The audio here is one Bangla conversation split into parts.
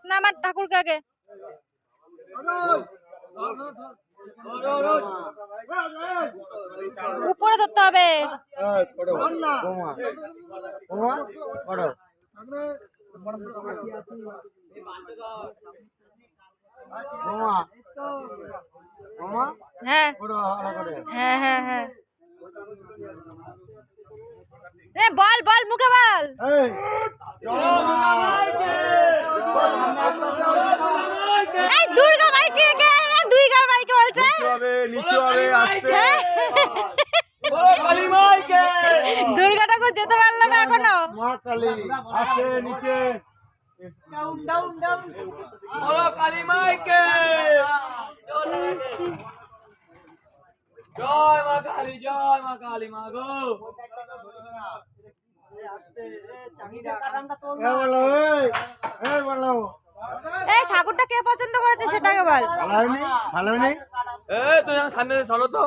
না আমার ঠাকুরকে আগে উপরে ধরতে হবে। হ্যাঁ হ্যাঁ হ্যাঁ হ্যাঁ বল বল মুখে বল। এই দুর্গা মাইকে দুর্গা মাইকে বলছে দুর্গা ঠাকুর যেতে পারলো না এখনো। মা কালী আসে নিচে কালী মাইকে জয় মা কালী মা গো। এই ঠাকুরটা কে পছন্দ করেছে সেটাকে বল। ভালো হয়নি তুই সামনে চলো তো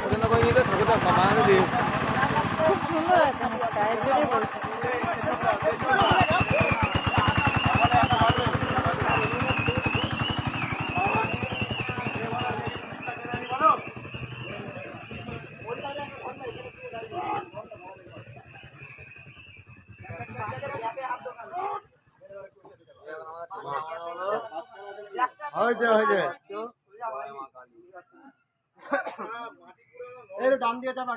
পছন্দ করে নিতে ঠাকুরটা বানানো দিয়ে খুব সুন্দর আছে মুখটা এর জন্যই বলছি। ডান দিয়ে চাপা